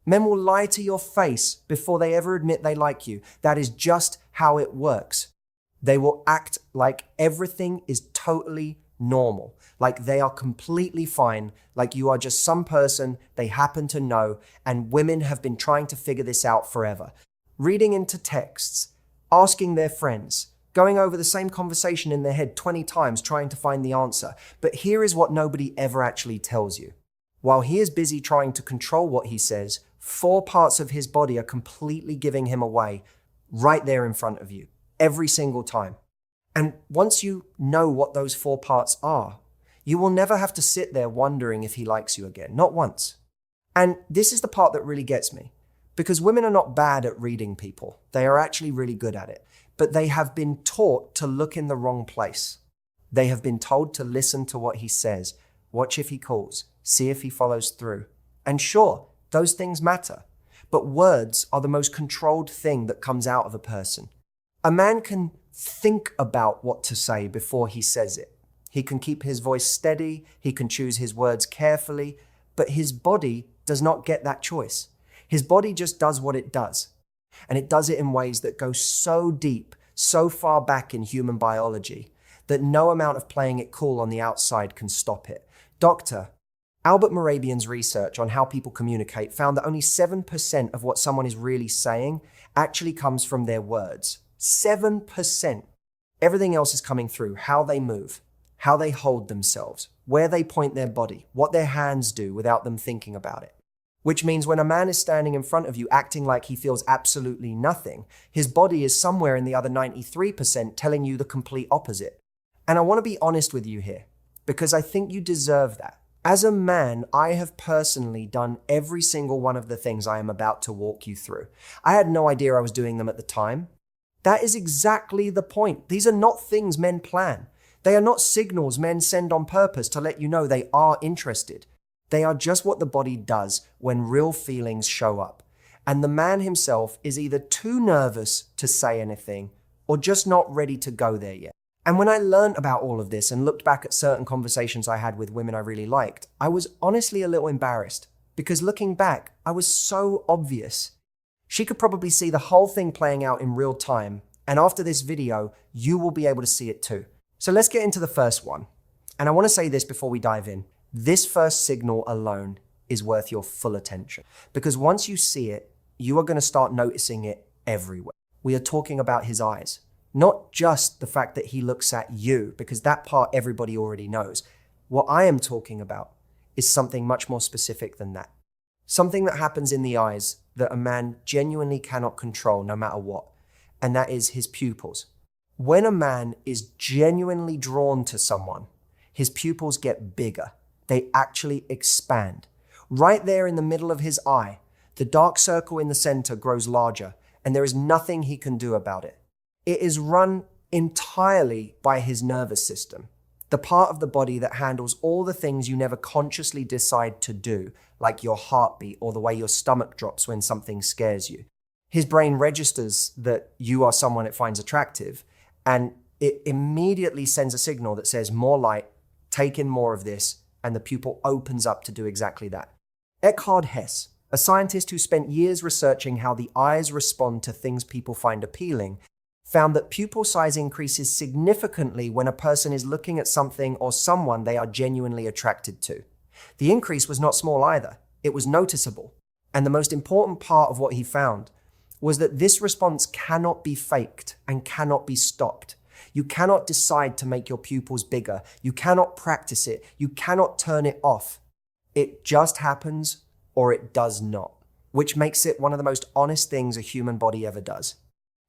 Men will lie to your face before they ever admit they like you. That is just how it works. They will act like everything is totally normal, like they are completely fine, like you are just some person they happen to know, and women have been trying to figure this out forever. Reading into texts, asking their friends, going over the same conversation in their head 20 times trying to find the answer. But here is what nobody ever actually tells you. While he is busy trying to control what he says, 4 parts of his body are completely giving him away right there in front of you, every single time. And once you know what those 4 parts are, you will never have to sit there wondering if he likes you again, not once. And this is the part that really gets me, because women are not bad at reading people. They are actually really good at it, but they have been taught to look in the wrong place. They have been told to listen to what he says, watch if he calls, see if he follows through. And sure, those things matter, but words are the most controlled thing that comes out of a person. A man can think about what to say before he says it. He can keep his voice steady, he can choose his words carefully, but his body does not get that choice. His body just does what it does. And it does it in ways that go so deep, so far back in human biology, that no amount of playing it cool on the outside can stop it. Dr. Albert Morabian's research on how people communicate found that only 7% of what someone is really saying actually comes from their words. 7%. Everything else is coming through how they move, how they hold themselves, where they point their body, what their hands do without them thinking about it. Which means when a man is standing in front of you acting like he feels absolutely nothing, his body is somewhere in the other 93% telling you the complete opposite. And I want to be honest with you here, because I think you deserve that. As a man, I have personally done every single one of the things I am about to walk you through. I had no idea I was doing them at the time. That is exactly the point. These are not things men plan. They are not signals men send on purpose to let you know they are interested. They are just what the body does when real feelings show up. And the man himself is either too nervous to say anything or just not ready to go there yet. And when I learned about all of this and looked back at certain conversations I had with women I really liked, I was honestly a little embarrassed because looking back, I was so obvious. She could probably see the whole thing playing out in real time. And after this video, you will be able to see it too. So let's get into the first one. And I want to say this before we dive in. This first signal alone is worth your full attention. Because once you see it, you are going to start noticing it everywhere. We are talking about his eyes. Not just the fact that he looks at you, because that part everybody already knows. What I am talking about is something much more specific than that. Something that happens in the eyes that a man genuinely cannot control no matter what, and that is his pupils. When a man is genuinely drawn to someone, his pupils get bigger. They actually expand. Right there in the middle of his eye, the dark circle in the center grows larger, and there is nothing he can do about it. It is run entirely by his nervous system, the part of the body that handles all the things you never consciously decide to do, like your heartbeat or the way your stomach drops when something scares you. His brain registers that you are someone it finds attractive, and it immediately sends a signal that says more light, take in more of this, and the pupil opens up to do exactly that. Eckhard Hess, a scientist who spent years researching how the eyes respond to things people find appealing, found that pupil size increases significantly when a person is looking at something or someone they are genuinely attracted to. The increase was not small either. It was noticeable. And the most important part of what he found was that this response cannot be faked and cannot be stopped. You cannot decide to make your pupils bigger. You cannot practice it. You cannot turn it off. It just happens or it does not, which makes it one of the most honest things a human body ever does.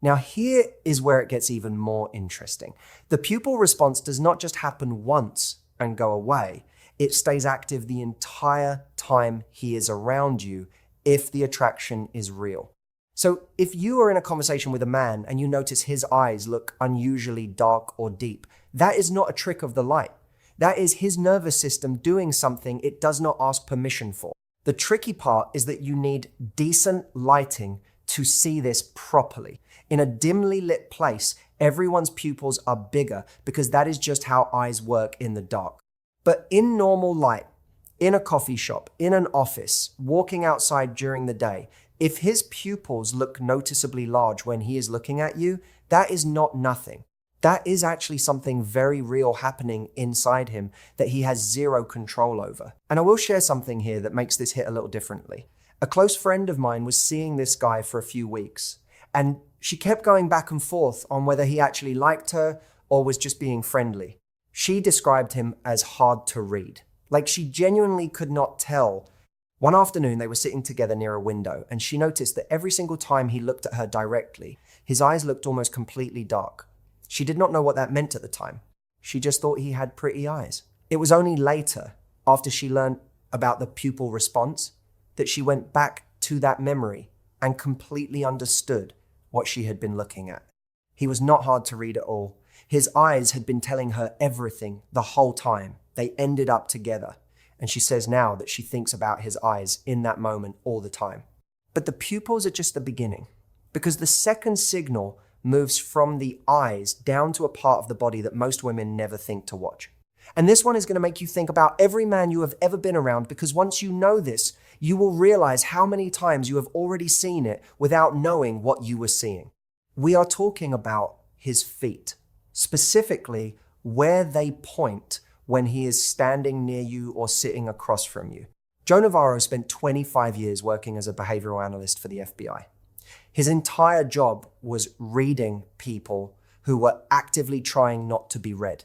Now here is where it gets even more interesting. The pupil response does not just happen once and go away. It stays active the entire time he is around you if the attraction is real. So if you are in a conversation with a man and you notice his eyes look unusually dark or deep, that is not a trick of the light. That is his nervous system doing something it does not ask permission for. The tricky part is that you need decent lighting to see this properly. In a dimly lit place, everyone's pupils are bigger because that is just how eyes work in the dark. But in normal light, in a coffee shop, in an office, walking outside during the day, if his pupils look noticeably large when he is looking at you, that is not nothing. That is actually something very real happening inside him that he has zero control over. And I will share something here that makes this hit a little differently. A close friend of mine was seeing this guy for a few weeks, and she kept going back and forth on whether he actually liked her or was just being friendly. She described him as hard to read. Like, she genuinely could not tell. One afternoon, they were sitting together near a window, and she noticed that every single time he looked at her directly, his eyes looked almost completely dark. She did not know what that meant at the time. She just thought he had pretty eyes. It was only later, after she learned about the pupil response, that she went back to that memory and completely understood what she had been looking at. He was not hard to read at all. His eyes had been telling her everything the whole time. They ended up together. And she says now that she thinks about his eyes in that moment all the time. But the pupils are just the beginning, because the second signal moves from the eyes down to a part of the body that most women never think to watch. And this one is going to make you think about every man you have ever been around, because once you know this, you will realize how many times you have already seen it without knowing what you were seeing. We are talking about his feet, specifically where they point when he is standing near you or sitting across from you. Joe Navarro spent 25 years working as a behavioral analyst for the FBI. His entire job was reading people who were actively trying not to be read.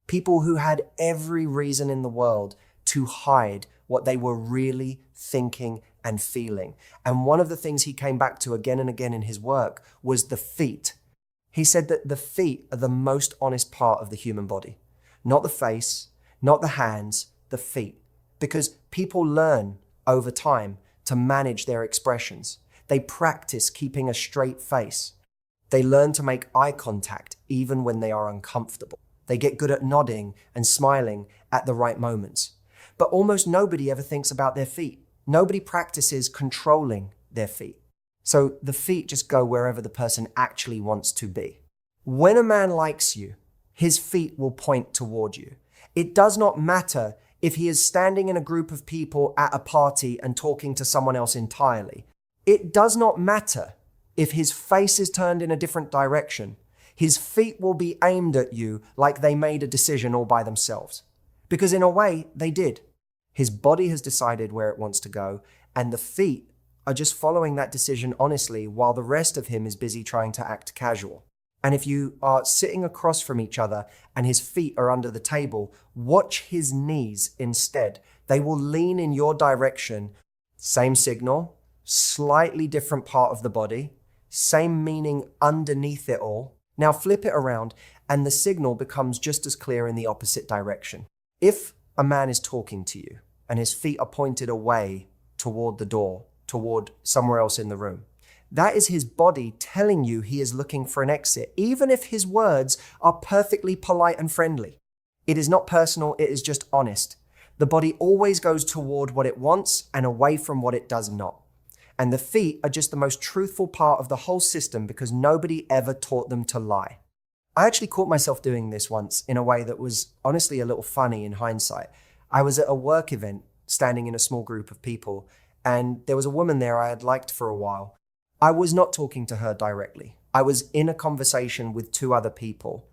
People who had every reason in the world to hide what they were really thinking and feeling. And one of the things he came back to again and again in his work was the feet. He said that the feet are the most honest part of the human body. Not the face, not the hands, the feet. Because people learn over time to manage their expressions. They practice keeping a straight face. They learn to make eye contact even when they are uncomfortable. They get good at nodding and smiling at the right moments. But almost nobody ever thinks about their feet. Nobody practices controlling their feet. So the feet just go wherever the person actually wants to be. When a man likes you, his feet will point toward you. It does not matter if he is standing in a group of people at a party and talking to someone else entirely. It does not matter if his face is turned in a different direction. His feet will be aimed at you like they made a decision all by themselves. Because in a way, they did. His body has decided where it wants to go, and the feet are just following that decision honestly while the rest of him is busy trying to act casual. And if you are sitting across from each other and his feet are under the table, watch his knees instead. They will lean in your direction. Same signal, slightly different part of the body, same meaning underneath it all. Now flip it around and the signal becomes just as clear in the opposite direction. If a man is talking to you and his feet are pointed away toward the door, toward somewhere else in the room, that is his body telling you he is looking for an exit, even if his words are perfectly polite and friendly. It is not personal, it is just honest. The body always goes toward what it wants and away from what it does not. And the feet are just the most truthful part of the whole system because nobody ever taught them to lie. I actually caught myself doing this once in a way that was honestly a little funny in hindsight. I was at a work event, standing in a small group of people, and there was a woman there I had liked for a while. I was not talking to her directly. I was in a conversation with two other people.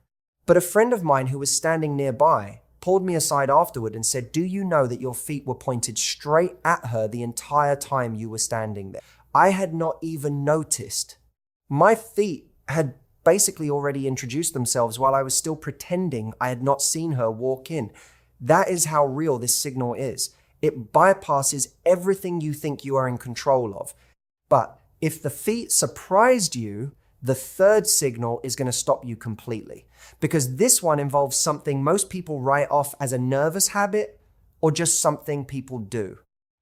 But a friend of mine who was standing nearby pulled me aside afterward and said, "Do you know that your feet were pointed straight at her the entire time you were standing there?" I had not even noticed. My feet had basically already introduced themselves while I was still pretending I had not seen her walk in. That is how real this signal is. It bypasses everything you think you are in control of. But if the feet surprised you, the third signal is going to stop you completely. Because this one involves something most people write off as a nervous habit or just something people do.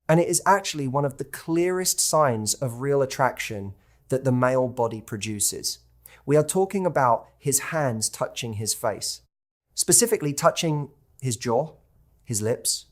And it is actually one of the clearest signs of real attraction that the male body produces. We are talking about his hands touching his face, specifically touching his jaw, his lips,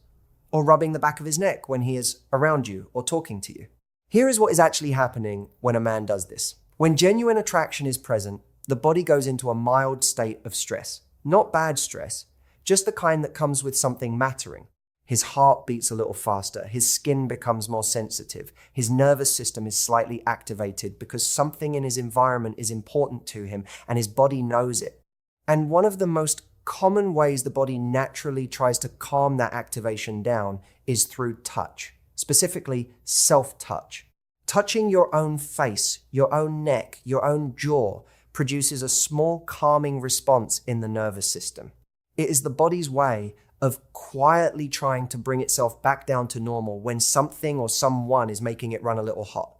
or rubbing the back of his neck when he is around you or talking to you. Here is what is actually happening when a man does this. When genuine attraction is present, the body goes into a mild state of stress. Not bad stress, just the kind that comes with something mattering. His heart beats a little faster. His skin becomes more sensitive. His nervous system is slightly activated because something in his environment is important to him and his body knows it. And one of the most common ways the body naturally tries to calm that activation down is through touch, specifically self-touch. Touching your own face, your own neck, your own jaw produces a small calming response in the nervous system. It is the body's way of quietly trying to bring itself back down to normal when something or someone is making it run a little hot.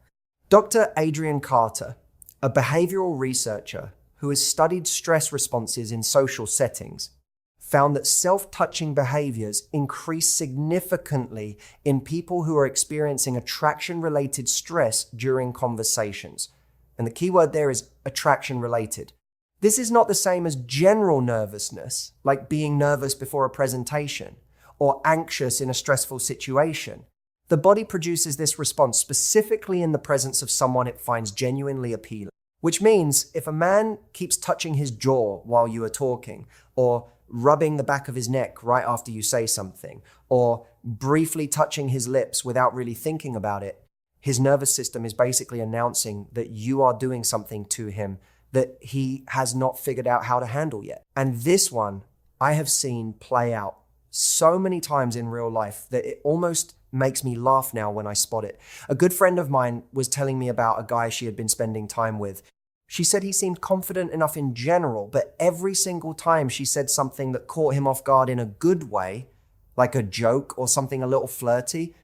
Dr. Adrian Carter, a behavioral researcher who has studied stress responses in social settings, found that self-touching behaviors increase significantly in people who are experiencing attraction-related stress during conversations. And the key word there is attraction-related. This is not the same as general nervousness, like being nervous before a presentation, or anxious in a stressful situation. The body produces this response specifically in the presence of someone it finds genuinely appealing. Which means if a man keeps touching his jaw while you are talking, or rubbing the back of his neck right after you say something, or briefly touching his lips without really thinking about it, his nervous system is basically announcing that you are doing something to him that he has not figured out how to handle yet. And this one I have seen play out so many times in real life that it almost makes me laugh now when I spot it. A good friend of mine was telling me about a guy she had been spending time with. She said he seemed confident enough in general, but every single time she said something that caught him off guard in a good way, like a joke or something a little flirty,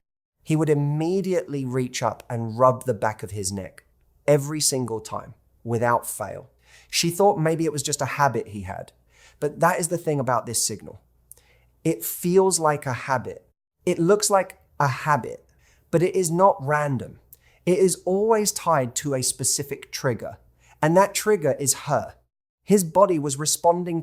he would immediately reach up and rub the back of his neck. Every single time, without fail. She thought maybe it was just a habit he had. But that is the thing about this signal. It feels like a habit. It looks like a habit, but it is not random. It is always tied to a specific trigger. And that trigger is her. His body was responding